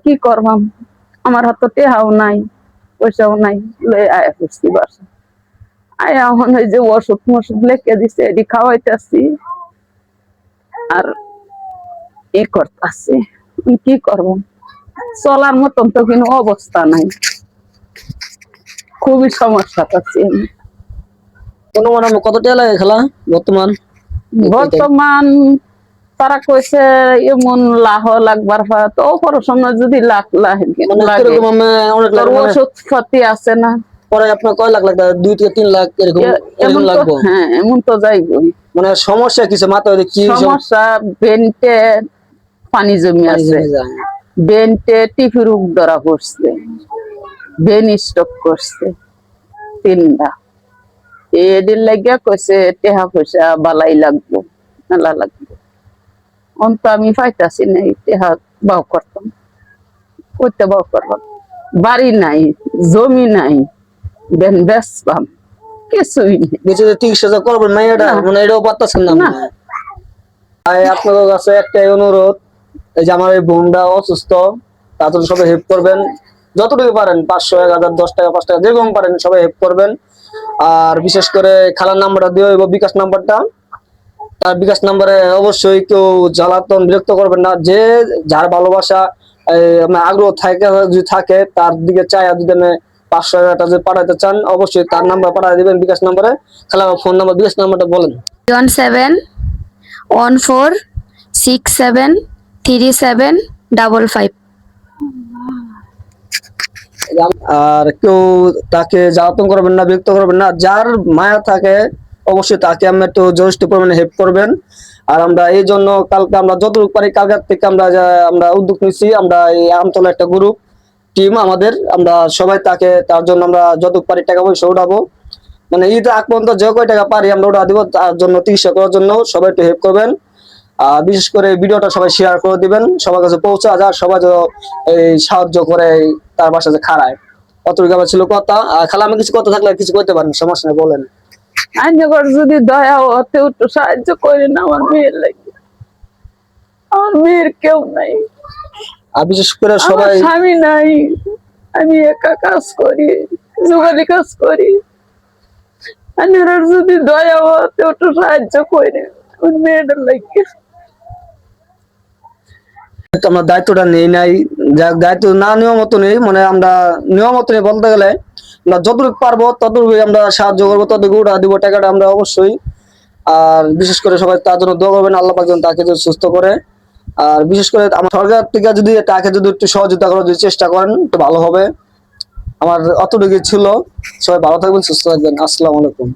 কি করবাম, আমার হাতে টেহাও নাই পয়সাও নাই, লয়ে আয়া করছি বাসা। আয়া এখন ওই যে ওষুধ মষুধ লেখে দিছে এটি খাওয়াইতেছি আর ই করতেছি। কি করব, চলার মতন তো কোনো অবস্থা নাই, খুবই সমস্যা পাচ্ছি আমি। কত টাকা লাগে খালা বর্তমান? বর্তমান তারা কইছে এমন লাহ লাগবার তো সময় যদি লাখ লাখ লাগে, ওষুধ পাতি আছে না, পরে আপনার কয় লাখ লাগবে? 2 থেকে 3 লাখ এরকম এমন তো, লাগবে। হ্যাঁ এমন তো যাইবই। মানে সমস্যা কিছু মাথায় কি সমস্যা? বেন্টে পানি জমি আছে, বেন্টে টিপি রোগ ধরা পড়ছে, বেন স্টক করছে 3টা। এদের লাগিয়া কইছে টেহা পয়সা বালাই লাগবো, মেলা লাগবে। অন্ত আমি পাইতাছি না টেহা বাও করতাম, করতে বাও করবাম, বাড়ি নাই জমি নাই, বেন বেচবাম কিছুই নেই। চিকিৎসা করবেন না, এটা মানে এটাও পারতেছেন না। আপনাদের কাছে একটাই অনুরোধ, এই যে আমার এই বোনটা অসুস্থ, তাদের সবাই হেল্প করবেন যতটুকু পারেন, 500, 1000, 10 টাকা, 5 টাকা যেরকম পারেন সবাই হেল্প করবেন। আর বিশেষ করে খালার নাম্বারটা দিয়ে হইব, বিকাশ নাম্বারটা। তার বিকাশ নাম্বারে অবশ্যই কেউ জ্বালাতন বিরক্ত করবেন না। যে যার ভালোবাসা আগ্রহ যদি থাকে তার দিকে চাই, যদি 500 টাকা যদি পাঠাতে চান অবশ্যই তার নাম্বার পাঠিয়ে দিবেন বিকাশ নাম্বারে। খালা ফোন নাম্বার, বিকাশ নাম্বারটা বলেন। 1714673755। আর কেউ তাকে জ্বালাতন করবেন না, বিরক্ত করবেন না। যার মায়া থাকে অবশ্যই তাকে আমরা একটু যথেষ্ট পরিমাণে হেল্প করবেন। আর আমরা এই জন্য কালকে আমরা যতটুকু পারি কালকার থেকে আমরা উদ্যোগ নিচ্ছি। আমরা এই আমতলা একটা গ্রুপ টিম আমাদের, আমরা সবাই তার জন্য আমরা যতটুকু পারি টাকা পয়সা উঠাবো। মানে ঈদ আগ পর্যন্ত যে কয় টাকা পারি আমরা ওটা দিব, তার জন্য চিকিৎসা করার জন্য সবাই একটু হেল্প করবেন। আর বিশেষ করে ভিডিওটা সবাই শেয়ার করে দিবেন, সবার কাছে পৌঁছা যায়, সবাই এই সাহায্য করে তার বাসাতে খাড়ায়। অতটুকু আমার ছিল কথা। আর খালা আমি কিছু কথা থাকলে কিছু করতে পারেন, সমস্যা নেই, বলেন। আইনগর যদি দয়া হতে একটু সাহায্য করেন আমার মেয়ের লাগে, আমার মেয়ের কেউ নাই, আর বিশেষ করে সবাই, স্বামী নাই, আমি একা কাজ করি, জোগালি কাজ করি। আইনগর যদি দয়া হতে একটু সাহায্য করে আমার মেয়েটার লাগে। আমরা দায়িত্বটা নেই নাই, দায়িত্ব না নেওয়া মতো নেই, মানে আমরা নেওয়া মতো নেই বলতে গেলে। আমরা যতটুকু পারবো ততটুকু আমরা সাহায্য করবো, ততটুকু উঠা দিব টাকাটা আমরা অবশ্যই। আর বিশেষ করে সবাই তার জন্য দোয়া করবেন, আল্লাহ পাক যেন তাকে সুস্থ করে। আর বিশেষ করে আমার সরকার থেকে যদি তাকে যদি একটু সহযোগিতা করার যদি চেষ্টা করেন একটু ভালো হবে। আমার অতটুকু ছিল। সবাই ভালো থাকবেন, সুস্থ থাকবেন। আসসালামু আলাইকুম।